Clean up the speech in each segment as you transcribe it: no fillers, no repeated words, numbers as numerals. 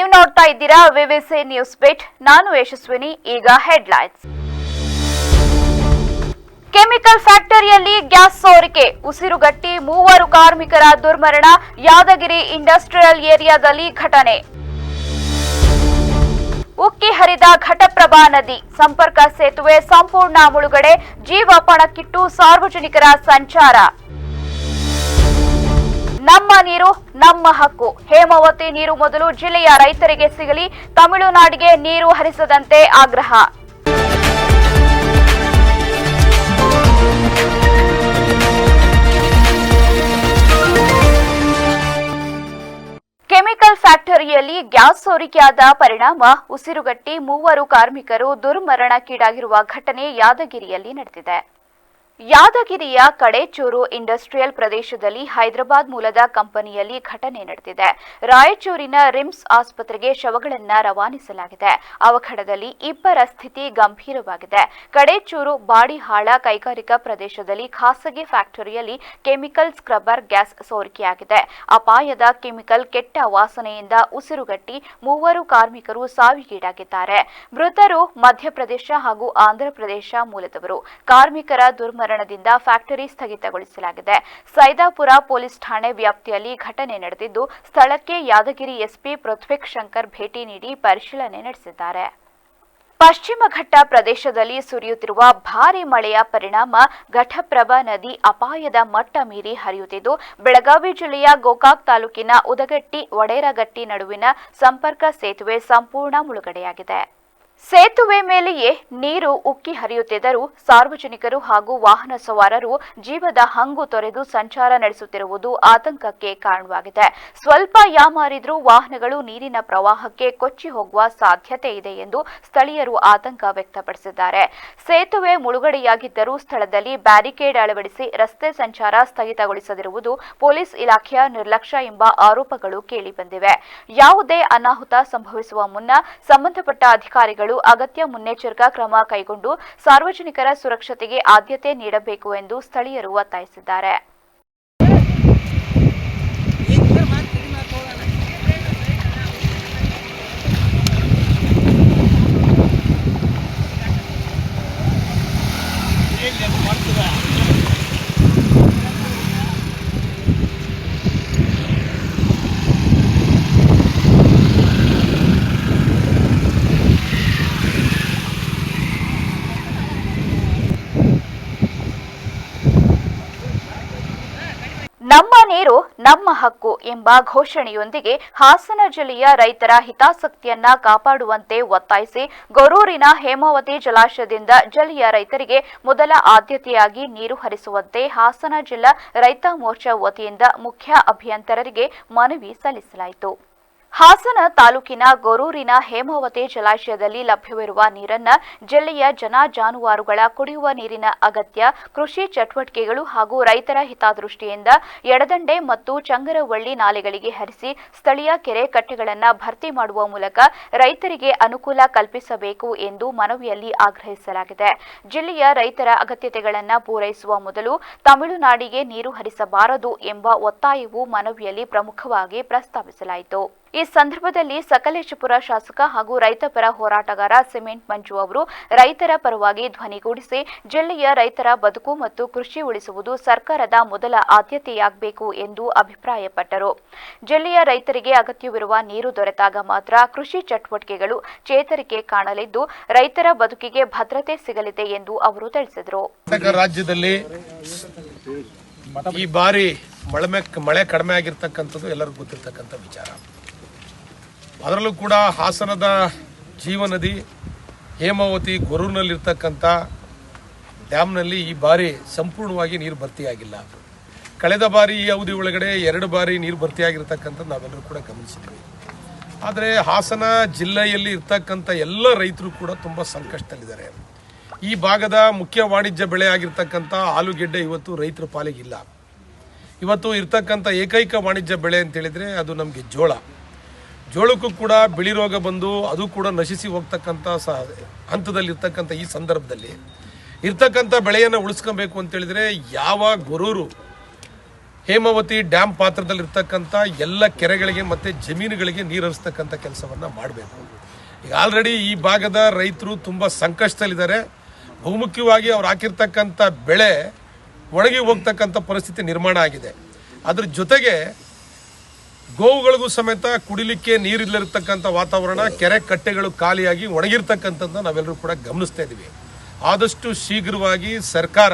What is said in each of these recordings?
ನೀವು ನೋಡ್ತಾ ಇದ್ದೀರಾ ವಿವಿಸಿ ನ್ಯೂಸ್ ಬಿಟ್. ನಾನು ಯಶಸ್ವಿನಿ. ಈಗ ಹೆಡ್ಲೈನ್ಸ್. ಕೆಮಿಕಲ್ ಫ್ಯಾಕ್ಟರಿಯಲ್ಲಿ ಗ್ಯಾಸ್ ಸೋರಿಕೆ, ಉಸಿರುಗಟ್ಟಿ 3 ಕಾರ್ಮಿಕರ ದುರ್ಮರಣ. ಯಾದಗಿರಿ ಇಂಡಸ್ಟ್ರಿಯಲ್ ಏರಿಯಾದಲ್ಲಿ ಘಟನೆ. ಉಕ್ಕಿ ಹರಿದ ಘಟಪ್ರಭಾ ನದಿ, ಸಂಪರ್ಕ ಸೇತುವೆ ಸಂಪೂರ್ಣ ಮುಳುಗಡೆ. ಜೀವ ಪಣಕ್ಕಿಟ್ಟು ಸಾರ್ವಜನಿಕರ ಸಂಚಾರ. ನಮ್ಮ ನೀರು ನಮ್ಮ ಹಕ್ಕು, ಹೇಮಾವತಿ ನೀರು ಮೊದಲು ಜಿಲ್ಲೆಯ ರೈತರಿಗೆ ಸಿಗಲಿ, ತಮಿಳುನಾಡಿಗೆ ನೀರು ಹರಿಸದಂತೆ ಆಗ್ರಹ. ಕೆಮಿಕಲ್ ಫ್ಯಾಕ್ಟರಿಯಲ್ಲಿ ಗ್ಯಾಸ್ ಸೋರಿಕೆಯಾದ ಪರಿಣಾಮ ಉಸಿರುಗಟ್ಟಿ 3 ಕಾರ್ಮಿಕರು ದುರ್ಮರಣಕ್ಕೀಡಾಗಿರುವ ಘಟನೆ ಯಾದಗಿರಿಯಲ್ಲಿ ನಡೆದಿದೆ. ಯಾದಗಿರಿಯ ಕಡೇಚೂರು ಇಂಡಸ್ಟ್ರಿಯಲ್ ಪ್ರದೇಶದಲ್ಲಿ ಹೈದರಾಬಾದ್ ಮೂಲದ ಕಂಪನಿಯಲ್ಲಿ ಘಟನೆ ನಡೆದಿದೆ. ರಾಯಚೂರಿನ ರಿಮ್ಸ್ ಆಸ್ಪತ್ರೆಗೆ ಶವಗಳನ್ನು ರವಾನಿಸಲಾಗಿದೆ. ಅವಘಡದಲ್ಲಿ 2 ಸ್ಥಿತಿ ಗಂಭೀರವಾಗಿದೆ. ಕಡೇಚೂರು ಬಾಡಿಹಾಳ ಕೈಗಾರಿಕಾ ಪ್ರದೇಶದಲ್ಲಿ ಖಾಸಗಿ ಫ್ಯಾಕ್ಟರಿಯಲ್ಲಿ ಕೆಮಿಕಲ್ ಸ್ಕ್ರಬ್ಬರ್ ಗ್ಯಾಸ್ ಸೋರಿಕೆಯಾಗಿದೆ. ಅಪಾಯದ ಕೆಮಿಕಲ್ ಕೆಟ್ಟ ವಾಸನೆಯಿಂದ ಉಸಿರುಗಟ್ಟಿ 3 ಕಾರ್ಮಿಕರು ಸಾವಿಗೀಡಾಗಿದ್ದಾರೆ. ಮೃತರು ಮಧ್ಯಪ್ರದೇಶ ಹಾಗೂ ಆಂಧ್ರಪ್ರದೇಶ ಮೂಲದವರು. ಕಾರ್ಮಿಕರ ದುರ್ಮರಣದಿಂದ ಫ್ಯಾಕ್ಟರಿ ಸ್ಥಗಿತಗೊಳಿಸಲಾಗಿದೆ. ಸೈದಾಪುರ ಪೊಲೀಸ್ ಠಾಣೆ ವ್ಯಾಪ್ತಿಯಲ್ಲಿ ಘಟನೆ ನಡೆದಿದ್ದು, ಸ್ಥಳಕ್ಕೆ ಯಾದಗಿರಿ ಎಸ್ಪಿ ಪೃಥ್ವಿಕ್ ಶಂಕರ್ ಭೇಟಿ ನೀಡಿ ಪರಿಶೀಲನೆ ನಡೆಸಿದ್ದಾರೆ. ಪಶ್ಚಿಮ ಘಟ್ಟ ಪ್ರದೇಶದಲ್ಲಿ ಸುರಿಯುತ್ತಿರುವ ಭಾರೀ ಮಳೆಯ ಪರಿಣಾಮ ಘಟಪ್ರಭಾ ನದಿ ಅಪಾಯದ ಮಟ್ಟ ಮೀರಿ ಹರಿಯುತ್ತಿದ್ದು, ಬೆಳಗಾವಿ ಜಿಲ್ಲೆಯ ಗೋಕಾಕ್ ತಾಲೂಕಿನ ಉದಗಟ್ಟಿ ವಡೇರಗಟ್ಟಿ ನಡುವಿನ ಸಂಪರ್ಕ ಸೇತುವೆ ಸಂಪೂರ್ಣ ಮುಳುಗಡೆಯಾಗಿದೆ. ಸೇತುವೆ ಮೇಲೆಯೇ ನೀರು ಉಕ್ಕಿ ಹರಿಯುತ್ತಿದ್ದರೂ ಸಾರ್ವಜನಿಕರು ಹಾಗೂ ವಾಹನ ಸವಾರರು ಜೀವದ ಹಂಗು ತೊರೆದು ಸಂಚಾರ ನಡೆಸುತ್ತಿರುವುದು ಆತಂಕಕ್ಕೆ ಕಾರಣವಾಗಿದೆ. ಸ್ವಲ್ಪ ಯಾಮಾರಿದ್ರೂ ವಾಹನಗಳು ನೀರಿನ ಪ್ರವಾಹಕ್ಕೆ ಕೊಚ್ಚಿ ಹೋಗುವ ಸಾಧ್ಯತೆ ಇದೆ ಎಂದು ಸ್ಥಳೀಯರು ಆತಂಕ ವ್ಯಕ್ತಪಡಿಸಿದ್ದಾರೆ. ಸೇತುವೆ ಮುಳುಗಡೆಯಾಗಿದ್ದರೂ ಸ್ಥಳದಲ್ಲಿ ಬ್ಯಾರಿಕೇಡ್ ಅಳವಡಿಸಿ ರಸ್ತೆ ಸಂಚಾರ ಸ್ಥಗಿತಗೊಳಿಸದಿರುವುದು ಪೊಲೀಸ್ ಇಲಾಖೆಯ ನಿರ್ಲಕ್ಷ್ಯ ಎಂಬ ಆರೋಪಗಳು ಕೇಳಿಬಂದಿವೆ. ಯಾವುದೇ ಅನಾಹುತ ಸಂಭವಿಸುವ ಮುನ್ನ ಸಂಬಂಧಪಟ್ಟ ಅಧಿಕಾರಿಗಳು ಅಗತ್ಯ ಮುನ್ನೆಚ್ಚರಿಕಾ ಕ್ರಮ ಕೈಗೊಂಡು ಸಾರ್ವಜನಿಕರ ಸುರಕ್ಷತೆಗೆ ಆದ್ಯತೆ ನೀಡಬೇಕು ಎಂದು ಸ್ಥಳೀಯರು ಒತ್ತಾಯಿಸಿದ್ದಾರೆ. ನಮ್ಮ ನೀರು ನಮ್ಮ ಹಕ್ಕು ಎಂಬ ಘೋಷಣೆಯೊಂದಿಗೆ ಹಾಸನ ಜಿಲ್ಲೆಯ ರೈತರ ಹಿತಾಸಕ್ತಿಯನ್ನ ಕಾಪಾಡುವಂತೆ ಒತ್ತಾಯಿಸಿ ಗೊರೂರಿನ ಹೇಮಾವತಿ ಜಲಾಶಯದಿಂದ ಜಿಲ್ಲೆಯ ರೈತರಿಗೆ ಮೊದಲ ಆದ್ಯತೆಯಾಗಿ ನೀರು ಹರಿಸುವಂತೆ ಹಾಸನ ಜಿಲ್ಲಾ ರೈತ ಮೋರ್ಚಾ ವತಿಯಿಂದ ಮುಖ್ಯ ಅಭಿಯಂತರರಿಗೆ ಮನವಿ ಸಲ್ಲಿಸಲಾಯಿತು. ಹಾಸನ ತಾಲೂಕಿನ ಗೊರೂರಿನ ಹೇಮಾವತಿ ಜಲಾಶಯದಲ್ಲಿ ಲಭ್ಯವಿರುವ ನೀರನ್ನ ಜಿಲ್ಲೆಯ ಜನ ಜಾನುವಾರುಗಳ ಕುಡಿಯುವ ನೀರಿನ ಅಗತ್ಯ, ಕೃಷಿ ಚಟುವಟಿಕೆಗಳು ಹಾಗೂ ರೈತರ ಹಿತದೃಷ್ಟಿಯಿಂದ ಎಡದಂಡೆ ಮತ್ತು ಚಂಗರವಳ್ಳಿ ನಾಲೆಗಳಿಗೆ ಹರಿಸಿ ಸ್ಥಳೀಯ ಕೆರೆ ಕಟ್ಟೆಗಳನ್ನು ಭರ್ತಿ ಮಾಡುವ ಮೂಲಕ ರೈತರಿಗೆ ಅನುಕೂಲ ಕಲ್ಪಿಸಬೇಕು ಎಂದು ಮನವಿಯಲ್ಲಿ ಆಗ್ರಹಿಸಲಾಗಿದೆ. ಜಿಲ್ಲೆಯ ರೈತರ ಅಗತ್ಯತೆಗಳನ್ನು ಪೂರೈಸುವ ಮೊದಲು ತಮಿಳುನಾಡಿಗೆ ನೀರು ಹರಿಸಬಾರದು ಎಂಬ ಒತ್ತಾಯವು ಮನವಿಯಲ್ಲಿ ಪ್ರಮುಖವಾಗಿ ಪ್ರಸ್ತಾವಿಸಲಾಯಿತು. ಈ ಸಂದರ್ಭದಲ್ಲಿ ಸಕಲೇಶಪುರ ಶಾಸಕ ಹಾಗೂ ರೈತಪರ ಹೋರಾಟಗಾರ ಸಿಮೆಂಟ್ ಮಂಜು ಅವರು ರೈತರ ಪರವಾಗಿ ಧ್ವನಿಗೂಡಿಸಿ ಜಿಲ್ಲೆಯ ರೈತರ ಬದುಕು ಮತ್ತು ಕೃಷಿ ಉಳಿಸುವುದು ಸರ್ಕಾರದ ಮೊದಲ ಆದ್ಯತೆಯಾಗಬೇಕು ಎಂದು ಅಭಿಪ್ರಾಯಪಟ್ಟರು. ಜಿಲ್ಲೆಯ ರೈತರಿಗೆ ಅಗತ್ಯವಿರುವ ನೀರು ದೊರೆತಾಗ ಮಾತ್ರ ಕೃಷಿ ಚಟುವಟಿಕೆಗಳು ಚೇತರಿಕೆ ಕಾಣಲಿದ್ದು ರೈತರ ಬದುಕಿಗೆ ಭದ್ರತೆ ಸಿಗಲಿದೆ ಎಂದು ಅವರು ತಿಳಿಸಿದರು. ರಾಜ್ಯದಲ್ಲಿ ಈ ಬಾರಿ ಮಳೆ ಕಡಿಮೆ ಆಗಿರ್ತಕ್ಕಂಥದ್ದು ಎಲ್ಲರಿಗೂ ಗೊತ್ತಿರ್ತಕ್ಕಂಥ ವಿಚಾರ. ಅದರಲ್ಲೂ ಕೂಡ ಹಾಸನದ ಜೀವನದಿ ಹೇಮಾವತಿ ಗೊರೂರಿನಲ್ಲಿರ್ತಕ್ಕಂಥ ಡ್ಯಾಮ್ನಲ್ಲಿ ಈ ಬಾರಿ ಸಂಪೂರ್ಣವಾಗಿ ನೀರು ಭರ್ತಿಯಾಗಿಲ್ಲ. ಕಳೆದ ಬಾರಿ ಈ ಅವಧಿ ಒಳಗಡೆ 2 ಬಾರಿ ನೀರು ಭರ್ತಿಯಾಗಿರ್ತಕ್ಕಂಥದ್ದು ನಾವೆಲ್ಲರೂ ಕೂಡ ಗಮನಿಸಿದ್ವಿ. ಆದರೆ ಹಾಸನ ಜಿಲ್ಲೆಯಲ್ಲಿ ಇರ್ತಕ್ಕಂಥ ಎಲ್ಲ ರೈತರು ಕೂಡ ತುಂಬ ಸಂಕಷ್ಟದಲ್ಲಿದ್ದಾರೆ. ಈ ಭಾಗದ ಮುಖ್ಯ ವಾಣಿಜ್ಯ ಬೆಳೆ ಆಗಿರ್ತಕ್ಕಂಥ ಆಲೂಗೆಡ್ಡೆ ಇವತ್ತು ರೈತರ ಪಾಲಿಗಿಲ್ಲ. ಇವತ್ತು ಇರ್ತಕ್ಕಂಥ ಏಕೈಕ ವಾಣಿಜ್ಯ ಬೆಳೆ ಅಂತೇಳಿದರೆ ಅದು ನಮಗೆ ಜೋಳಕ್ಕೂ ಕೂಡ ಬಿಳಿ ರೋಗ ಬಂದು ಅದು ಕೂಡ ನಶಿಸಿ ಹೋಗ್ತಕ್ಕಂಥ ಹಂತದಲ್ಲಿರ್ತಕ್ಕಂಥ ಈ ಸಂದರ್ಭದಲ್ಲಿ ಇರ್ತಕ್ಕಂಥ ಬೆಳೆಯನ್ನು ಉಳಿಸ್ಕೊಬೇಕು ಅಂತೇಳಿದರೆ ಯಾವ ಗೊರೂರು ಹೇಮಾವತಿ ಡ್ಯಾಮ್ ಪಾತ್ರದಲ್ಲಿರ್ತಕ್ಕಂಥ ಎಲ್ಲ ಕೆರೆಗಳಿಗೆ ಮತ್ತು ಜಮೀನುಗಳಿಗೆ ನೀರು ಹರಿಸ್ತಕ್ಕಂಥ ಕೆಲಸವನ್ನು ಮಾಡಬೇಕು. ಈಗ ಆಲ್ರೆಡಿ ಈ ಭಾಗದ ರೈತರು ತುಂಬ ಸಂಕಷ್ಟದಲ್ಲಿದ್ದಾರೆ. ಬಹುಮುಖ್ಯವಾಗಿ ಅವ್ರು ಹಾಕಿರ್ತಕ್ಕಂಥ ಬೆಳೆ ಒಣಗಿ ಹೋಗ್ತಕ್ಕಂಥ ಪರಿಸ್ಥಿತಿ ನಿರ್ಮಾಣ ಆಗಿದೆ. ಅದ್ರ ಜೊತೆಗೆ ಗೋವುಗಳಿಗೂ ಸಮೇತ ಕುಡಿಲಿಕ್ಕೆ ನೀರಿಲ್ಲರ್ತಕ್ಕಂಥ ವಾತಾವರಣ, ಕೆರೆ ಕಟ್ಟೆಗಳು ಖಾಲಿಯಾಗಿ ಒಣಗಿರ್ತಕ್ಕಂಥದ್ದನ್ನ ನಾವೆಲ್ಲರೂ ಕೂಡ ಗಮನಿಸ್ತಾ ಇದ್ದೀವಿ. ಆದಷ್ಟು ಶೀಘ್ರವಾಗಿ ಸರ್ಕಾರ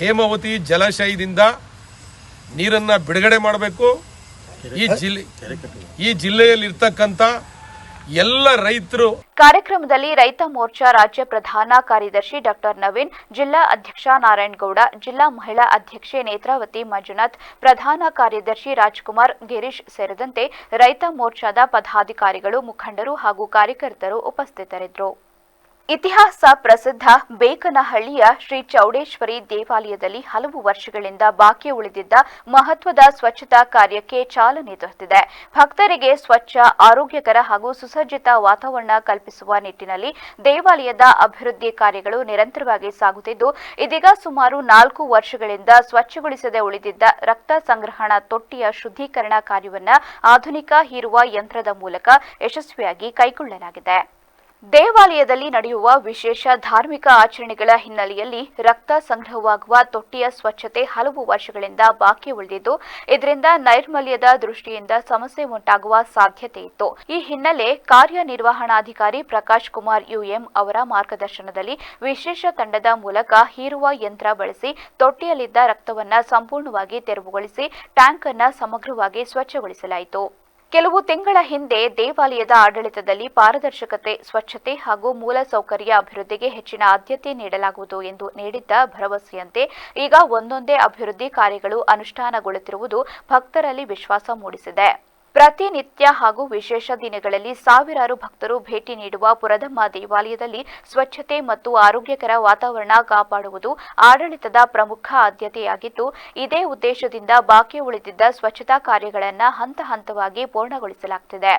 ಹೇಮಾವತಿ ಜಲಾಶಯದಿಂದ ನೀರನ್ನು ಬಿಡುಗಡೆ ಮಾಡಬೇಕು. ಈ ಜಿಲ್ಲೆಯಲ್ಲಿ ಇರ್ತಕ್ಕಂಥ ಎಲ್ಲ ರೈತರು. ಕಾರ್ಯಕ್ರಮದಲ್ಲಿ ರೈತ ಮೋರ್ಚಾ ರಾಜ್ಯ ಪ್ರಧಾನ ಕಾರ್ಯದರ್ಶಿ ಡಾಕ್ಟರ್ ನವೀನ್, ಜಿಲ್ಲಾ ಅಧ್ಯಕ್ಷ ನಾರಾಯಣಗೌಡ, ಜಿಲ್ಲಾ ಮಹಿಳಾ ಅಧ್ಯಕ್ಷೆ ನೇತ್ರಾವತಿ ಮಂಜುನಾಥ್, ಪ್ರಧಾನ ಕಾರ್ಯದರ್ಶಿ ರಾಜ್ಕುಮಾರ್, ಗಿರೀಶ್ ಸೇರಿದಂತೆ ರೈತ ಮೋರ್ಚಾದ ಪದಾಧಿಕಾರಿಗಳು, ಮುಖಂಡರು ಹಾಗೂ ಕಾರ್ಯಕರ್ತರು ಉಪಸ್ಥಿತರಿದ್ದರು. ಇತಿಹಾಸ ಪ್ರಸಿದ್ಧ ಬೇಕನಹಳ್ಳಿಯ ಶ್ರೀ ಚೌಡೇಶ್ವರಿ ದೇವಾಲಯದಲ್ಲಿ ಹಲವು ವರ್ಷಗಳಿಂದ ಬಾಕಿ ಉಳಿದಿದ್ದ ಮಹತ್ವದ ಸ್ವಚ್ಛತಾ ಕಾರ್ಯಕ್ಕೆ ಚಾಲನೆ ದೊರೆತಿದೆ. ಭಕ್ತರಿಗೆ ಸ್ವಚ್ಛ, ಆರೋಗ್ಯಕರ ಹಾಗೂ ಸುಸಜ್ಜಿತ ವಾತಾವರಣ ಕಲ್ಪಿಸುವ ನಿಟ್ಟಿನಲ್ಲಿ ದೇವಾಲಯದ ಅಭಿವೃದ್ಧಿ ಕಾರ್ಯಗಳು ನಿರಂತರವಾಗಿ ಸಾಗುತ್ತಿದ್ದು, ಇದೀಗ ಸುಮಾರು 4 ವರ್ಷಗಳಿಂದ ಸ್ವಚ್ಛಗೊಳಿಸದೆ ಉಳಿದಿದ್ದ ರಕ್ತ ಸಂಗ್ರಹಣಾ ತೊಟ್ಟಿಯ ಶುದ್ಧೀಕರಣ ಕಾರ್ಯವನ್ನು ಆಧುನಿಕ ಹೀರುವ ಯಂತ್ರದ ಮೂಲಕ ಯಶಸ್ವಿಯಾಗಿ ಕೈಗೊಳ್ಳಲಾಗಿದೆ. ದೇವಾಲಯದಲ್ಲಿ ನಡೆಯುವ ವಿಶೇಷ ಧಾರ್ಮಿಕ ಆಚರಣೆಗಳ ಹಿನ್ನೆಲೆಯಲ್ಲಿ ರಕ್ತ ಸಂಗ್ರಹವಾಗುವ ತೊಟ್ಟಿಯ ಸ್ವಚ್ಛತೆ ಹಲವು ವರ್ಷಗಳಿಂದ ಬಾಕಿ ಉಳಿದಿದ್ದು, ಇದರಿಂದ ನೈರ್ಮಲ್ಯದ ದೃಷ್ಟಿಯಿಂದ ಸಮಸ್ಯೆ ಉಂಟಾಗುವ ಸಾಧ್ಯತೆ ಇತ್ತು. ಈ ಹಿನ್ನೆಲೆ ಕಾರ್ಯನಿರ್ವಹಣಾಧಿಕಾರಿ ಪ್ರಕಾಶ್ ಕುಮಾರ್ ಯುಎಂ ಅವರ ಮಾರ್ಗದರ್ಶನದಲ್ಲಿ ವಿಶೇಷ ತಂಡದ ಮೂಲಕ ಹೀರುವ ಯಂತ್ರ ಬಳಸಿ ತೊಟ್ಟಿಯಲ್ಲಿದ್ದ ರಕ್ತವನ್ನು ಸಂಪೂರ್ಣವಾಗಿ ತೆರವುಗೊಳಿಸಿ ಟ್ಯಾಂಕ್ ಅನ್ನು ಸಮಗ್ರವಾಗಿ ಸ್ವಚ್ಛಗೊಳಿಸಲಾಯಿತು. ಕೆಲವು ತಿಂಗಳ ಹಿಂದೆ ದೇವಾಲಯದ ಆಡಳಿತದಲ್ಲಿ ಪಾರದರ್ಶಕತೆ, ಸ್ವಚ್ಛತೆ ಹಾಗೂ ಮೂಲಸೌಕರ್ಯ ಅಭಿವೃದ್ಧಿಗೆ ಹೆಚ್ಚಿನ ಆದ್ಯತೆ ನೀಡಲಾಗುವುದು ಎಂದು ನೀಡಿದ್ದ ಭರವಸೆಯಂತೆ ಈಗ ಒಂದೊಂದೇ ಅಭಿವೃದ್ಧಿ ಕಾರ್ಯಗಳು ಅನುಷ್ಠಾನಗೊಳ್ಳುತ್ತಿರುವುದು ಭಕ್ತರಲ್ಲಿ ವಿಶ್ವಾಸ ಮೂಡಿಸಿದೆ. ಪ್ರತಿನಿತ್ಯ ಹಾಗೂ ವಿಶೇಷ ದಿನಗಳಲ್ಲಿ ಸಾವಿರಾರು ಭಕ್ತರು ಭೇಟಿ ನೀಡುವ ಪುರದಮ್ಮ ದೇವಾಲಯದಲ್ಲಿ ಸ್ವಚ್ಛತೆ ಮತ್ತು ಆರೋಗ್ಯಕರ ವಾತಾವರಣ ಕಾಪಾಡುವುದು ಆಡಳಿತದ ಪ್ರಮುಖ ಆದ್ಯತೆಯಾಗಿದ್ದು, ಇದೇ ಉದ್ದೇಶದಿಂದ ಬಾಕಿ ಉಳಿದಿದ್ದ ಸ್ವಚ್ಛತಾ ಕಾರ್ಯಗಳನ್ನು ಹಂತ ಹಂತವಾಗಿ ಪೂರ್ಣಗೊಳಿಸಲಾಗುತ್ತಿದೆ.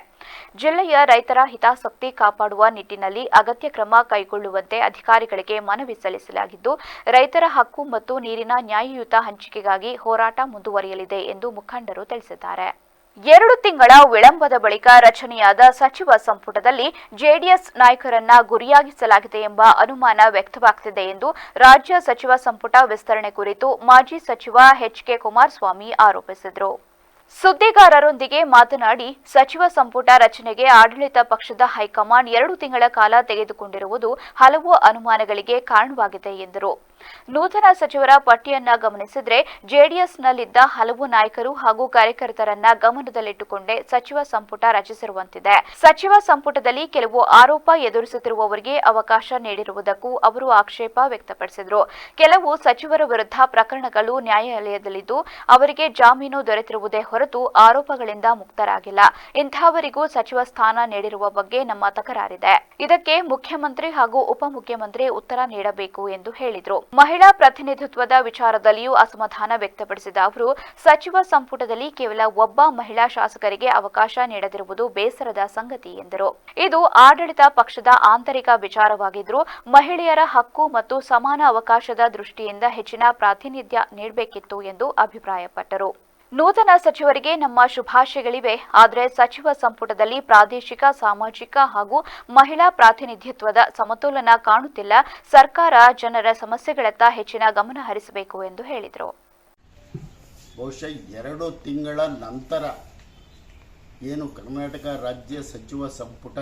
ಜಿಲ್ಲೆಯ ರೈತರ ಹಿತಾಸಕ್ತಿ ಕಾಪಾಡುವ ನಿಟ್ಟಿನಲ್ಲಿ ಅಗತ್ಯ ಕ್ರಮ ಕೈಗೊಳ್ಳುವಂತೆ ಅಧಿಕಾರಿಗಳಿಗೆ ಮನವಿ ಸಲ್ಲಿಸಲಾಗಿದ್ದು, ರೈತರ ಹಕ್ಕು ಮತ್ತು ನೀರಿನ ನ್ಯಾಯಯುತ ಹಂಚಿಕೆಗಾಗಿ ಹೋರಾಟ ಮುಂದುವರಿಯಲಿದೆ ಎಂದು ಮುಖಂಡರು ತಿಳಿಸಿದ್ದಾರೆ. 2 ತಿಂಗಳ ವಿಳಂಬದ ಬಳಿಕ ರಚನೆಯಾದ ಸಚಿವ ಸಂಪುಟದಲ್ಲಿ ಜೆಡಿಎಸ್ ನಾಯಕರನ್ನ ಗುರಿಯಾಗಿಸಲಾಗಿದೆ ಎಂಬ ಅನುಮಾನ ವ್ಯಕ್ತವಾಗುತ್ತಿದೆ ಎಂದು ರಾಜ್ಯ ಸಚಿವ ಸಂಪುಟ ವಿಸ್ತರಣೆ ಕುರಿತು ಮಾಜಿ ಸಚಿವ ಎಚ್.ಕೆ. ಕುಮಾರಸ್ವಾಮಿ ಆರೋಪಿಸಿದರು. ಸುದ್ದಿಗಾರರೊಂದಿಗೆ ಮಾತನಾಡಿ, ಸಚಿವ ಸಂಪುಟ ರಚನೆಗೆ ಆಡಳಿತ ಪಕ್ಷದ ಹೈಕಮಾಂಡ್ 2 ತಿಂಗಳ ಕಾಲ ತೆಗೆದುಕೊಂಡಿರುವುದು ಹಲವು ಅನುಮಾನಗಳಿಗೆ ಕಾರಣವಾಗಿದೆ ಎಂದರು. ನೂತನ ಸಚಿವರ ಪಟ್ಟಿಯನ್ನ ಗಮನಿಸಿದರೆ ಜೆಡಿಎಸ್ನಲ್ಲಿದ್ದ ಹಲವು ನಾಯಕರು ಹಾಗೂ ಕಾರ್ಯಕರ್ತರನ್ನ ಗಮನದಲ್ಲಿಟ್ಟುಕೊಂಡೇ ಸಚಿವ ಸಂಪುಟ ರಚಿಸಿರುವಂತಿದೆ. ಸಚಿವ ಸಂಪುಟದಲ್ಲಿ ಕೆಲವು ಆರೋಪ ಎದುರಿಸುತ್ತಿರುವವರಿಗೆ ಅವಕಾಶ ನೀಡಿರುವುದಕ್ಕೂ ಅವರು ಆಕ್ಷೇಪ ವ್ಯಕ್ತಪಡಿಸಿದರು. ಕೆಲವು ಸಚಿವರ ವಿರುದ್ಧ ಪ್ರಕರಣಗಳು ನ್ಯಾಯಾಲಯದಲ್ಲಿದ್ದು ಅವರಿಗೆ ಜಾಮೀನು ದೊರೆತಿರುವುದೇ ಹೊರತು ಆರೋಪಗಳಿಂದ ಮುಕ್ತರಾಗಿಲ್ಲ. ಇಂತಹವರಿಗೂ ಸಚಿವ ಸ್ಥಾನ ನೀಡಿರುವ ಬಗ್ಗೆ ನಮ್ಮ ತಕರಾರಿದೆ. ಇದಕ್ಕೆ ಮುಖ್ಯಮಂತ್ರಿ ಹಾಗೂ ಉಪಮುಖ್ಯಮಂತ್ರಿ ಉತ್ತರ ನೀಡಬೇಕು ಎಂದು ಹೇಳಿದರು. ಮಹಿಳಾ ಪ್ರತಿನಿಧಿತ್ವದ ವಿಚಾರದಲ್ಲಿಯೂ ಅಸಮಾಧಾನ ವ್ಯಕ್ತಪಡಿಸಿದ ಅವರು, ಸಚಿವ ಸಂಪುಟದಲ್ಲಿ ಕೇವಲ ಒಬ್ಬ ಮಹಿಳಾ ಶಾಸಕರಿಗೆ ಅವಕಾಶ ನೀಡದಿರುವುದು ಬೇಸರದ ಸಂಗತಿ ಎಂದರು. ಇದು ಆಡಳಿತ ಪಕ್ಷದ ಆಂತರಿಕ ವಿಚಾರವಾಗಿದ್ದರೂ ಮಹಿಳೆಯರ ಹಕ್ಕು ಮತ್ತು ಸಮಾನ ಅವಕಾಶದ ದೃಷ್ಟಿಯಿಂದ ಹೆಚ್ಚಿನ ಪ್ರಾತಿನಿಧ್ಯ ನೀಡಬೇಕಿತ್ತು ಎಂದು ಅಭಿಪ್ರಾಯಪಟ್ಟರು. ನೂತನ ಸಚಿವರಿಗೆ ನಮ್ಮ ಶುಭಾಶಯಗಳಿವೆ. ಆದರೆ ಸಚಿವ ಸಂಪುಟದಲ್ಲಿ ಪ್ರಾದೇಶಿಕ, ಸಾಮಾಜಿಕ ಹಾಗೂ ಮಹಿಳಾ ಪ್ರಾತಿನಿಧ್ಯತ್ವದ ಸಮತೋಲನ ಕಾಣುತ್ತಿಲ್ಲ. ಸರ್ಕಾರ ಜನರ ಸಮಸ್ಯೆಗಳತ್ತ ಹೆಚ್ಚಿನ ಗಮನ ಹರಿಸಬೇಕು ಎಂದು ಹೇಳಿದರು. ಬಹುಶಃ 2 ತಿಂಗಳ ನಂತರ ಏನು ಕರ್ನಾಟಕ ರಾಜ್ಯ ಸಚಿವ ಸಂಪುಟ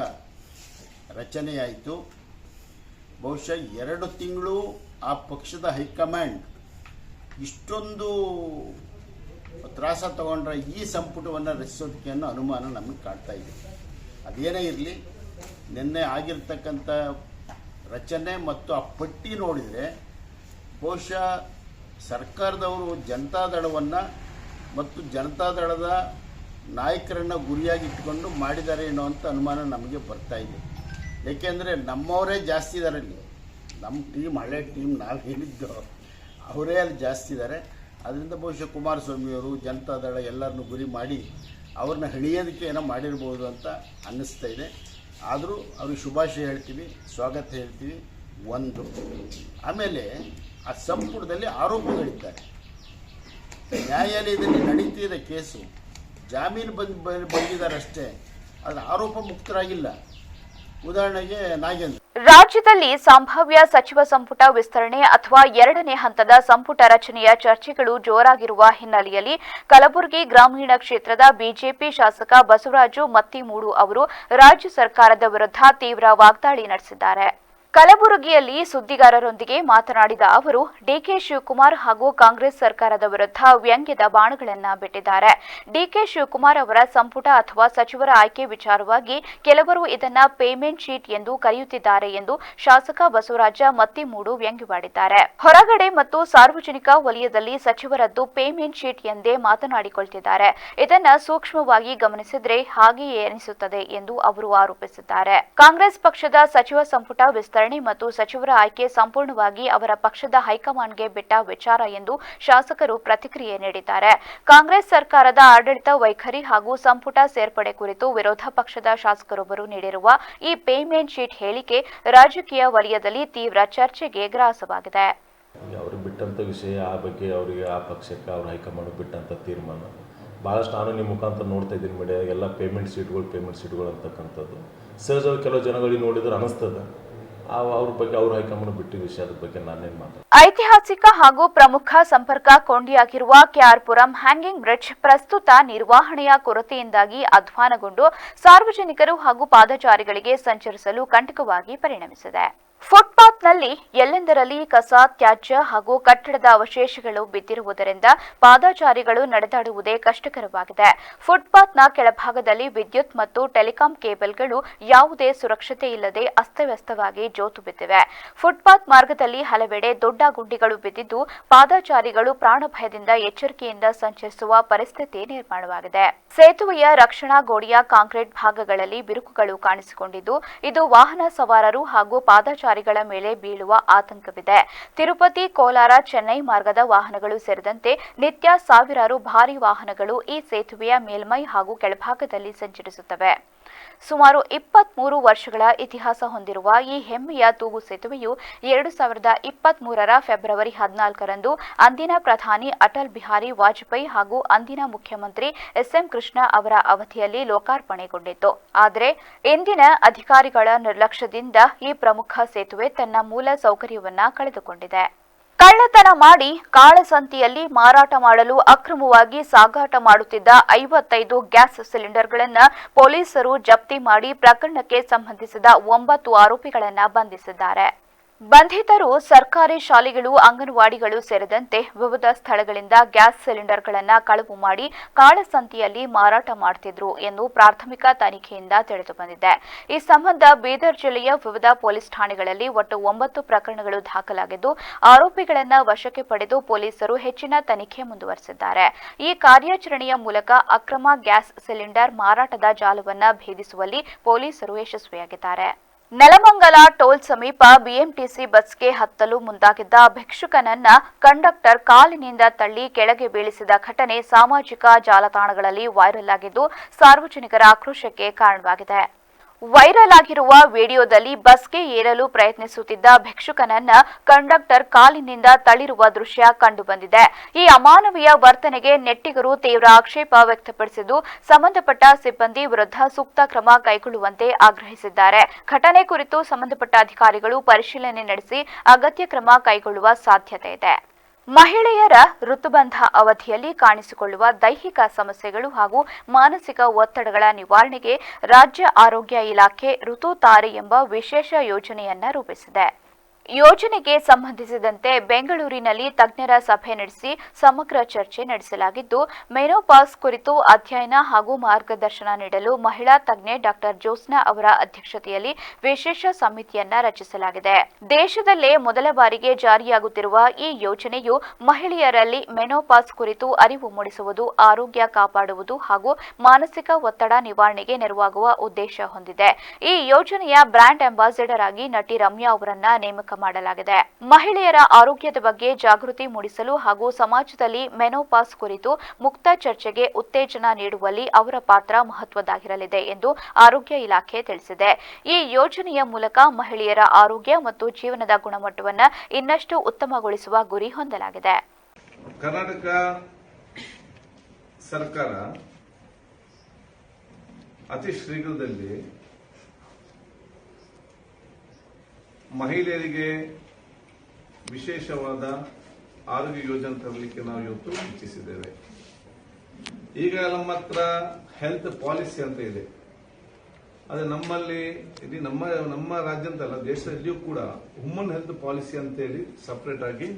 ರಚನೆಯಾಯಿತು, ಬಹುಶಃ 2 ತಿಂಗಳು ಆ ಪಕ್ಷದ ಹೈಕಮಾಂಡ್ ಇಷ್ಟೊಂದು ತ್ರಾಸ ತಗೊಂಡ್ರೆ ಈ ಸಂಪುಟವನ್ನು ರಚಿಸೋದಕ್ಕೆ ಅನ್ನೋ ಅನುಮಾನ ನಮಗೆ ಕಾಡ್ತಾ ಇದೆ. ಅದೇನೇ ಇರಲಿ, ನಿನ್ನೆ ಆಗಿರ್ತಕ್ಕಂಥ ರಚನೆ ಮತ್ತು ಆ ಪಟ್ಟಿ ನೋಡಿದರೆ ಬಹುಶಃ ಸರ್ಕಾರದವರು ಜನತಾದಳವನ್ನು ಮತ್ತು ಜನತಾದಳದ ನಾಯಕರನ್ನು ಗುರಿಯಾಗಿಟ್ಟುಕೊಂಡು ಮಾಡಿದ್ದಾರೆ ಅನ್ನೋವಂಥ ಅನುಮಾನ ನಮಗೆ ಬರ್ತಾ ಇದೆ. ಏಕೆಂದರೆ ನಮ್ಮವರೇ ಜಾಸ್ತಿ ಇದ್ದಾರೆ ಅಲ್ಲಿ. ನಮ್ಮ ಟೀಮ್, ಹಳೆ ಟೀಮ್ ನಾವು ಹೇಳಿದ್ದು ಅವರೇ ಅಲ್ಲಿ ಜಾಸ್ತಿ ಇದ್ದಾರೆ. ಅದರಿಂದ ಬಹುಶಃ ಕುಮಾರಸ್ವಾಮಿಯವರು ಜನತಾದಳ ಎಲ್ಲರನ್ನೂ ಗುರಿ ಮಾಡಿ ಅವ್ರನ್ನ ಹಿಡಿಯೋದಕ್ಕೆ ಏನೋ ಮಾಡಿರ್ಬೋದು ಅಂತ ಅನ್ನಿಸ್ತಾ ಇದೆ. ಆದರೂ ಅವ್ರಿಗೆ ಶುಭಾಶಯ ಹೇಳ್ತೀವಿ, ಸ್ವಾಗತ ಹೇಳ್ತೀವಿ. ಒಂದು ಆಮೇಲೆ ಆ ಸಂಪುಟದಲ್ಲಿ ಆರೋಪಗಳಿದ್ದಾರೆ. ನ್ಯಾಯಾಲಯದಲ್ಲಿ ನಡೀತಿದೆ ಕೇಸು, ಜಾಮೀನು ಬಂದಿದ್ದಾರೆ ಅಷ್ಟೇ, ಅದರ ಆರೋಪ ಮುಕ್ತರಾಗಿಲ್ಲ. ಉದಾಹರಣೆಗೆ ನಾಗೇಂದ್ರ. ರಾಜ್ಯದಲ್ಲಿ ಸಂಭಾವ್ಯ ಸಚಿವ ಸಂಪುಟ ವಿಸ್ತರಣೆ ಅಥವಾ ಎರಡನೇ ಹಂತದ ಸಂಪುಟ ರಚನೆಯ ಚರ್ಚೆಗಳು ಜೋರಾಗಿರುವ ಹಿನ್ನೆಲೆಯಲ್ಲಿ ಕಲಬುರಗಿ ಗ್ರಾಮೀಣ ಕ್ಷೇತ್ರದ ಬಿಜೆಪಿ ಶಾಸಕ ಬಸವರಾಜು ಮತ್ತಿಮೂಡು ಅವರು ರಾಜ್ಯ ಸರ್ಕಾರದ ವಿರುದ್ಧ ತೀವ್ರ ವಾಗ್ದಾಳಿ ನಡೆಸಿದ್ದಾರೆ. ಕಲಬುರಗಿಯಲ್ಲಿ ಸುದ್ದಿಗಾರರೊಂದಿಗೆ ಮಾತನಾಡಿದ ಅವರು ಡಿಕೆ ಶಿವಕುಮಾರ್ ಹಾಗೂ ಕಾಂಗ್ರೆಸ್ ಸರ್ಕಾರದ ವಿರುದ್ಧ ವ್ಯಂಗ್ಯದ ಬಾಣಗಳನ್ನು ಬಿಟ್ಟಿದ್ದಾರೆ. ಡಿಕೆ ಶಿವಕುಮಾರ್ ಅವರ ಸಂಪುಟ ಅಥವಾ ಸಚಿವರ ಆಯ್ಕೆ ವಿಚಾರವಾಗಿ ಕೆಲವರು ಇದನ್ನ ಪೇಮೆಂಟ್ ಶೀಟ್ ಎಂದು ಕರೆಯುತ್ತಿದ್ದಾರೆ ಎಂದು ಶಾಸಕ ಬಸವರಾಜ ಮತ್ತಿಮೂಡು ವ್ಯಂಗ್ಯವಾಡಿದ್ದಾರೆ. ಹೊರಗಡೆ ಮತ್ತು ಸಾರ್ವಜನಿಕ ವಲಯದಲ್ಲಿ ಸಚಿವರದ್ದು ಪೇಮೆಂಟ್ ಶೀಟ್ ಎಂದೇ ಮಾತನಾಡಿಕೊಳ್ತಿದ್ದಾರೆ. ಇದನ್ನ ಸೂಕ್ಷ್ಮವಾಗಿ ಗಮನಿಸಿದ್ರೆ ಹಾಗೆಯೇ ಎನಿಸುತ್ತದೆ ಎಂದು ಅವರು ಆರೋಪಿಸಿದ್ದಾರೆ. ಕಾಂಗ್ರೆಸ್ ಪಕ್ಷದ ಸಚಿವ ಸಂಪುಟ ವಿಸ್ತರಣೆ ಮತ್ತು ಸಚಿವರ ಆಯ್ಕೆ ಸಂಪೂರ್ಣವಾಗಿ ಅವರ ಪಕ್ಷದ ಹೈಕಮಾಂಡ್ಗೆ ಬಿಟ್ಟ ವಿಚಾರ ಎಂದು ಶಾಸಕರು ಪ್ರತಿಕ್ರಿಯೆ ನೀಡಿದ್ದಾರೆ. ಕಾಂಗ್ರೆಸ್ ಸರ್ಕಾರದ ಆಡಳಿತ ವೈಖರಿ ಹಾಗೂ ಸಂಪುಟ ಸೇರ್ಪಡೆ ಕುರಿತು ವಿರೋಧ ಪಕ್ಷದ ಶಾಸಕರೊಬ್ಬರು ನೀಡಿರುವ ಈ ಪೇಮೆಂಟ್ ಶೀಟ್ ಹೇಳಿಕೆ ರಾಜಕೀಯ ವಲಯದಲ್ಲಿ ತೀವ್ರ ಚರ್ಚೆಗೆ ಗ್ರಾಸವಾಗಿದೆ. ಅವರು ಬಿಟ್ಟಂಥ ವಿಷಯ, ಆ ಬಗ್ಗೆ ಅವರಿಗೆ ಆ ಪಕ್ಷಕ್ಕೆ ಅವ್ರ ಹೈಕಮಾಂಡ್ ಬಿಟ್ಟಂಥ ತೀರ್ಮಾನ ಭಾಳಷ್ಟು ನಾನು ನಿಮ್ಮ ಮುಖಾಂತರ ನೋಡ್ತಾ ಇದ್ದೀನಿ ಮೀಡಿಯಾ ಎಲ್ಲ ಪೇಮೆಂಟ್ ಶೀಟ್ಗಳು ಅಂತಕ್ಕಂಥದ್ದು ಸಹಜವಾಗಿ ಕೆಲವು ಜನಗಳಿಗೆ ನೋಡಿದ್ರೆ ಅನಿಸ್ತದೆ. ಅವ್ರ ಬಗ್ಗೆ ಅವ್ರ ಹೈಕಮಾಂಡ್ ಬಿಟ್ಟಿದ್ದ ವಿಷಯದ ಬಗ್ಗೆ ನಾನೇನು ಮಾತಾಡ್ತೀನಿ. ಐತಿಹಾಸಿಕ ಹಾಗೂ ಪ್ರಮುಖ ಸಂಪರ್ಕ ಕೊಂಡಿಯಾಗಿರುವ ಕೆಆರ್ಪುರಂ ಹ್ಯಾಂಗಿಂಗ್ ಬ್ರಿಡ್ಜ್ ಪ್ರಸ್ತುತ ನಿರ್ವಹಣೆಯ ಕೊರತೆಯಿಂದಾಗಿ ಅಧ್ವಾನಗೊಂಡು ಸಾರ್ವಜನಿಕರು ಹಾಗೂ ಪಾದಚಾರಿಗಳಿಗೆ ಸಂಚರಿಸಲು ಕಂಟಕವಾಗಿ ಪರಿಣಮಿಸಿದೆ. ಫುಟ್ಪಾತ್ನಲ್ಲಿ ಎಲ್ಲೆಂದರಲ್ಲಿ ಕಸ, ತ್ಯಾಜ್ಯ ಹಾಗೂ ಕಟ್ಟಡದ ಅವಶೇಷಗಳು ಬಿದ್ದಿರುವುದರಿಂದ ಪಾದಚಾರಿಗಳು ನಡೆದಾಡುವುದೇ ಕಷ್ಟಕರವಾಗಿದೆ. ಫುಟ್ಪಾತ್ನ ಕೆಳಭಾಗದಲ್ಲಿ ವಿದ್ಯುತ್ ಮತ್ತು ಟೆಲಿಕಾಂ ಕೇಬಲ್ಗಳು ಯಾವುದೇ ಸುರಕ್ಷತೆ ಇಲ್ಲದೆ ಅಸ್ತವ್ಯಸ್ತವಾಗಿ ಜೋತು ಬಿದ್ದಿವೆ. ಫುಟ್ಪಾತ್ ಮಾರ್ಗದಲ್ಲಿ ಹಲವೆಡೆ ದೊಡ್ಡ ಗುಂಡಿಗಳು ಬಿದ್ದಿದ್ದು ಪಾದಚಾರಿಗಳು ಪ್ರಾಣಭಯದಿಂದ ಎಚ್ಚರಿಕೆಯಿಂದ ಸಂಚರಿಸುವ ಪರಿಸ್ಥಿತಿ ನಿರ್ಮಾಣವಾಗಿದೆ. ಸೇತುವೆಯ ರಕ್ಷಣಾ ಗೋಡೆಯ ಕಾಂಕ್ರೀಟ್ ಭಾಗಗಳಲ್ಲಿ ಬಿರುಕುಗಳು ಕಾಣಿಸಿಕೊಂಡಿದ್ದು ಇದು ವಾಹನ ಸವಾರರು ಹಾಗೂ ಪಾದಚಾರಿಗಳ ಮೇಲೆ ಬೀಳುವ ಆತಂಕವಿದೆ. ತಿರುಪತಿ, ಕೋಲಾರ, ಚೆನ್ನೈ ಮಾರ್ಗದ ವಾಹನಗಳು ಸೇರಿದಂತೆ ನಿತ್ಯ ಸಾವಿರಾರು ಭಾರಿ ವಾಹನಗಳು ಈ ಸೇತುವೆಯ ಮೇಲ್ಮೈ ಹಾಗೂ ಕೆಳಭಾಗದಲ್ಲಿ ಸಂಚರಿಸುತ್ತವೆ. ಸುಮಾರು 23 ವರ್ಷಗಳ ಇತಿಹಾಸ ಹೊಂದಿರುವ ಈ ಹೆಮ್ಮೆಯ ತೂಗು ಸೇತುವೆಯು 2023ರ ಫೆಬ್ರವರಿ 14ರಂದು ಅಂದಿನ ಪ್ರಧಾನಿ ಅಟಲ್ ಬಿಹಾರಿ ವಾಜಪೇಯಿ ಹಾಗೂ ಅಂದಿನ ಮುಖ್ಯಮಂತ್ರಿ ಎಸ್ಎಂ ಕೃಷ್ಣ ಅವರ ಅವಧಿಯಲ್ಲಿ ಲೋಕಾರ್ಪಣೆಗೊಂಡಿತ್ತು. ಆದರೆ ಇಂದಿನ ಅಧಿಕಾರಿಗಳ ನಿರ್ಲಕ್ಷ್ಯದಿಂದ ಈ ಪ್ರಮುಖ ಸೇತುವೆ ತನ್ನ ಮೂಲ ಸೌಕರ್ಯವನ್ನ ಕಳೆದುಕೊಂಡಿದೆ. ಕಳ್ಳತನ ಮಾಡಿ ಕಾಳಸಂತೆಯಲ್ಲಿ ಮಾರಾಟ ಮಾಡಲು ಅಕ್ರಮವಾಗಿ ಸಾಗಾಟ ಮಾಡುತ್ತಿದ್ದ 55 ಗ್ಯಾಸ್ ಸಿಲಿಂಡರ್ಗಳನ್ನು ಪೊಲೀಸರು ಜಪ್ತಿ ಮಾಡಿ ಪ್ರಕರಣಕ್ಕೆ ಸಂಬಂಧಿಸಿದ 9 ಆರೋಪಿಗಳನ್ನು ಬಂಧಿಸಿದ್ದಾರೆ. ಬಂಧಿತರು ಸರ್ಕಾರಿ ಶಾಲೆಗಳು, ಅಂಗನವಾಡಿಗಳು ಸೇರಿದಂತೆ ವಿವಿಧ ಸ್ಥಳಗಳಿಂದ ಗ್ಯಾಸ್ ಸಿಲಿಂಡರ್ಗಳನ್ನು ಕಳವು ಮಾಡಿ ಕಾಳಸಂತೆಯಲ್ಲಿ ಮಾರಾಟ ಮಾಡುತ್ತಿದ್ರು ಎಂದು ಪ್ರಾಥಮಿಕ ತನಿಖೆಯಿಂದ ತಿಳಿದುಬಂದಿದೆ. ಈ ಸಂಬಂಧ ಬೀದರ್ ಜಿಲ್ಲೆಯ ವಿವಿಧ ಪೊಲೀಸ್ ಠಾಣೆಗಳಲ್ಲಿ ಒಟ್ಟು 9 ಪ್ರಕರಣಗಳು ದಾಖಲಾಗಿದ್ದು ಆರೋಪಿಗಳನ್ನು ವಶಕ್ಕೆ ಪಡೆದು ಪೊಲೀಸರು ಹೆಚ್ಚಿನ ತನಿಖೆ ಮುಂದುವರೆಸಿದ್ದಾರೆ. ಈ ಕಾರ್ಯಾಚರಣೆಯ ಮೂಲಕ ಅಕ್ರಮ ಗ್ಯಾಸ್ ಸಿಲಿಂಡರ್ ಮಾರಾಟದ ಜಾಲವನ್ನು ಭೇದಿಸುವಲ್ಲಿ ಪೊಲೀಸರು ಯಶಸ್ವಿಯಾಗಿದ್ದಾರೆ. ನೆಲಮಂಗಲ ಟೋಲ್ ಸಮೀಪ ಬಿಎಂಟಿಸಿ ಬಸ್ಗೆ ಹತ್ತಲು ಮುಂದಾಗಿದ್ದ ಭಿಕ್ಷುಕನನ್ನ ಕಂಡಕ್ಟರ್ ಕಾಲಿನಿಂದ ತಳ್ಳಿ ಕೆಳಗೆ ಬೀಳಿಸಿದ ಘಟನೆ ಸಾಮಾಜಿಕ ಜಾಲತಾಣಗಳಲ್ಲಿ ವೈರಲ್ ಆಗಿದ್ದು ಸಾರ್ವಜನಿಕರ ಆಕ್ರೋಶಕ್ಕೆ ಕಾರಣವಾಗಿದೆ. ವೈರಲ್ ಆಗಿರುವ ವಿಡಿಯೋದಲ್ಲಿ ಬಸ್ಗೆ ಏರಲು ಪ್ರಯತ್ನಿಸುತ್ತಿದ್ದ ಭಿಕ್ಷುಕನನ್ನ ಕಂಡಕ್ಟರ್ ಕಾಲಿನಿಂದ ತಳ್ಳಿರುವ ದೃಶ್ಯ ಕಂಡುಬಂದಿದೆ. ಈ ಅಮಾನವೀಯ ವರ್ತನೆಗೆ ನೆಟ್ಟಿಗರು ತೀವ್ರ ಆಕ್ಷೇಪ ವ್ಯಕ್ತಪಡಿಸಿದ್ದು ಸಂಬಂಧಪಟ್ಟ ಸಿಬ್ಬಂದಿ ವಿರುದ್ಧ ಸೂಕ್ತ ಕ್ರಮ ಕೈಗೊಳ್ಳುವಂತೆ ಆಗ್ರಹಿಸಿದ್ದಾರೆ. ಘಟನೆ ಕುರಿತು ಸಂಬಂಧಪಟ್ಟ ಅಧಿಕಾರಿಗಳು ಪರಿಶೀಲನೆ ನಡೆಸಿ ಅಗತ್ಯ ಕ್ರಮ ಕೈಗೊಳ್ಳುವ ಸಾಧ್ಯತೆ ಇದೆ. ಮಹಿಳೆಯರ ಋತುಬಂಧ ಅವಧಿಯಲ್ಲಿ ಕಾಣಿಸಿಕೊಳ್ಳುವ ದೈಹಿಕ ಸಮಸ್ಯೆಗಳು ಹಾಗೂ ಮಾನಸಿಕ ಒತ್ತಡಗಳ ನಿವಾರಣೆಗೆ ರಾಜ್ಯ ಆರೋಗ್ಯ ಇಲಾಖೆ ಋತುತಾರೆ ಎಂಬ ವಿಶೇಷ ಯೋಜನೆಯನ್ನ ರೂಪಿಸಿದೆ. ಯೋಜನೆಗೆ ಸಂಬಂಧಿಸಿದಂತೆ ಬೆಂಗಳೂರಿನಲ್ಲಿ ತಜ್ಞರ ಸಭೆ ನಡೆಸಿ ಸಮಗ್ರ ಚರ್ಚೆ ನಡೆಸಲಾಗಿದ್ದು ಮೆನೋಪಾಸ್ ಕುರಿತು ಅಧ್ಯಯನ ಹಾಗೂ ಮಾರ್ಗದರ್ಶನ ನೀಡಲು ಮಹಿಳಾ ತಜ್ಞೆ ಡಾಕ್ಟರ್ ಜ್ಯೋತ್ಸ್ನಾ ಅವರ ಅಧ್ಯಕ್ಷತೆಯಲ್ಲಿ ವಿಶೇಷ ಸಮಿತಿಯನ್ನ ರಚಿಸಲಾಗಿದೆ. ದೇಶದಲ್ಲೇ ಮೊದಲ ಬಾರಿಗೆ ಜಾರಿಯಾಗುತ್ತಿರುವ ಈ ಯೋಜನೆಯು ಮಹಿಳೆಯರಲ್ಲಿ ಮೆನೋಪಾಸ್ ಕುರಿತು ಅರಿವು ಮೂಡಿಸುವುದು, ಆರೋಗ್ಯ ಕಾಪಾಡುವುದು ಹಾಗೂ ಮಾನಸಿಕ ಒತ್ತಡ ನಿವಾರಣೆಗೆ ನೆರವಾಗುವ ಉದ್ದೇಶ ಹೊಂದಿದೆ. ಈ ಯೋಜನೆಯ ಬ್ರಾಂಡ್ ಅಂಬಾಸಿಡರ್ ಆಗಿ ನಟಿ ರಮ್ಯಾ ಅವರನ್ನ ನೇಮಕ ಮಾಡಲಾಗಿದೆ. ಮಹಿಳೆಯರ ಆರೋಗ್ಯದ ಬಗ್ಗೆ ಜಾಗೃತಿ ಮೂಡಿಸಲು ಹಾಗೂ ಸಮಾಜದಲ್ಲಿ ಮೆನೋಪಾಸ್ ಕುರಿತು ಮುಕ್ತ ಚರ್ಚೆಗೆ ಉತ್ತೇಜನ ನೀಡುವಲ್ಲಿ ಅವರ ಪಾತ್ರ ಮಹತ್ವದ್ದಾಗಿರಲಿದೆ ಎಂದು ಆರೋಗ್ಯ ಇಲಾಖೆ ತಿಳಿಸಿದೆ. ಈ ಯೋಜನೆಯ ಮೂಲಕ ಮಹಿಳೆಯರ ಆರೋಗ್ಯ ಮತ್ತು ಜೀವನದ ಗುಣಮಟ್ಟವನ್ನು ಇನ್ನಷ್ಟು ಉತ್ತಮಗೊಳಿಸುವ ಗುರಿ ಹೊಂದಲಾಗಿದೆ. ಕರ್ನಾಟಕ ಸರ್ಕಾರ ಅತಿ ಶೀಘ್ರದಲ್ಲಿ ಮಹಿಳೆಯರಿಗೆ ವಿಶೇಷವಾದ ಆರೋಗ್ಯ ಯೋಜನೆ ತರಲಿಕ್ಕೆ ನಾವು ಇವತ್ತು ಇಚ್ಛಿಸಿದ್ದೇವೆ. ಈಗ ನಮ್ಮ ಹತ್ರ ಹೆಲ್ತ್ ಪಾಲಿಸಿ ಅಂತ ಇದೆ. ಅದು ನಮ್ಮಲ್ಲಿ ಇಡೀ ನಮ್ಮ ರಾಜ್ಯ ಅಂತಲ್ಲ, ದೇಶದಲ್ಲಿಯೂ ಕೂಡ ವುಮನ್ ಹೆಲ್ತ್ ಪಾಲಿಸಿ ಅಂತೇಳಿ ಸಪರೇಟ್ ಆಗಿ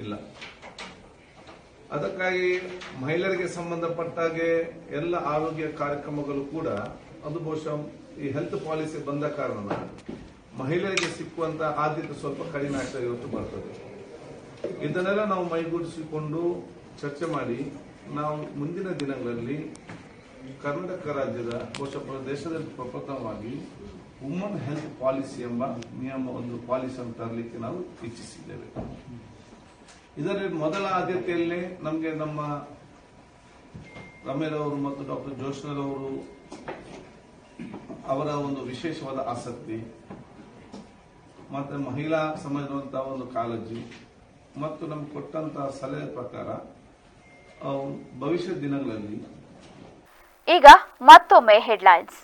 ಇಲ್ಲ. ಅದಕ್ಕಾಗಿ ಮಹಿಳೆಯರಿಗೆ ಸಂಬಂಧಪಟ್ಟಾಗೆ ಎಲ್ಲ ಆರೋಗ್ಯ ಕಾರ್ಯಕ್ರಮಗಳು ಕೂಡ ಅದು ಬಹುಶಃ ಈ ಹೆಲ್ತ್ ಪಾಲಿಸಿ ಬಂದ ಕಾರಣ ಮಹಿಳೆಯರಿಗೆ ಸಿಕ್ಕುವಂತ ಆದ್ಯತೆ ಸ್ವಲ್ಪ ಕಡಿಮೆ ಆಗ್ತಾ ಇವತ್ತು ಬರ್ತದೆ. ಇದನ್ನೆಲ್ಲ ನಾವು ಮೈಗೂಡಿಸಿಕೊಂಡು ಚರ್ಚೆ ಮಾಡಿ ನಾವು ಮುಂದಿನ ದಿನಗಳಲ್ಲಿ ಕರ್ನಾಟಕ ರಾಜ್ಯದ ಬಹುಶಃ ದೇಶದಲ್ಲಿ ಪ್ರಪ್ರಥಮವಾಗಿ ವುಮನ್ ಹೆಲ್ತ್ ಪಾಲಿಸಿ ಎಂಬ ಒಂದು ಪಾಲಿಸಿಯನ್ನು ತರಲಿಕ್ಕೆ ನಾವು ಇಚ್ಛಿಸಿದ್ದೇವೆ. ಇದರಲ್ಲಿ ಮೊದಲ ಆದ್ಯತೆಯಲ್ಲಿ ನಮಗೆ ನಮ್ಮ ರಮೇರವರು ಮತ್ತು ಡಾಕ್ಟರ್ ಜೋಶ್ನರವರು ಅವರ ಒಂದು ವಿಶೇಷವಾದ ಆಸಕ್ತಿ ಮತ್ತೆ ಮಹಿಳಾ ಸಮಾಜದಂತಹ ಒಂದು ಕಾಳಜಿ ಮತ್ತು ನಮ್ಗೆ ಕೊಟ್ಟಂತಹ ಸಲಹೆ ಪ್ರಕಾರ ಭವಿಷ್ಯದ ದಿನಗಳಲ್ಲಿ. ಈಗ ಮತ್ತೊಮ್ಮೆ ಹೆಡ್ಲೈನ್ಸ್.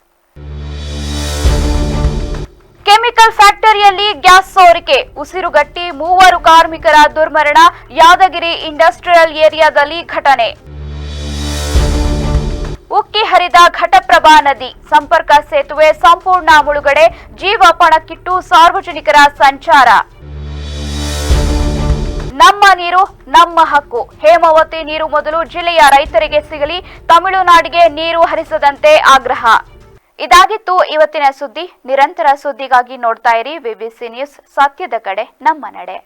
ಕೆಮಿಕಲ್ ಫ್ಯಾಕ್ಟರಿಯಲ್ಲಿ ಗ್ಯಾಸ್ ಸೋರಿಕೆ, ಉಸಿರುಗಟ್ಟಿ 3 ಕಾರ್ಮಿಕರ ದುರ್ಮರಣ. ಯಾದಗಿರಿ ಇಂಡಸ್ಟ್ರಿಯಲ್ ಏರಿಯಾದಲ್ಲಿ ಘಟನೆ. ಉಕ್ಕಿ ಹರಿದ ಘಟಪ್ರಭಾ ನದಿ, ಸಂಪರ್ಕ ಸೇತುವೆ ಸಂಪೂರ್ಣ ಮುಳುಗಡೆ. ಜೀವ ಪಣಕ್ಕಿಟ್ಟು ಸಾರ್ವಜನಿಕರ ಸಂಚಾರ. ನಮ್ಮ ನೀರು ನಮ್ಮ ಹಕ್ಕು, ಹೇಮಾವತಿ ನೀರು ಮೊದಲು ಜಿಲ್ಲೆಯ ರೈತರಿಗೆ ಸಿಗಲಿ, ತಮಿಳುನಾಡಿಗೆ ನೀರು ಹರಿಸದಂತೆ ಆಗ್ರಹ. ಇದಾಗಿತ್ತು ಇವತ್ತಿನ ಸುದ್ದಿ. ನಿರಂತರ ಸುದ್ದಿಗಾಗಿ ನೋಡ್ತಾ ಇರಿ ವಿಬಿಸಿ ನ್ಯೂಸ್, ಸತ್ಯದ ಕಡೆ ನಮ್ಮ ನಡೆ.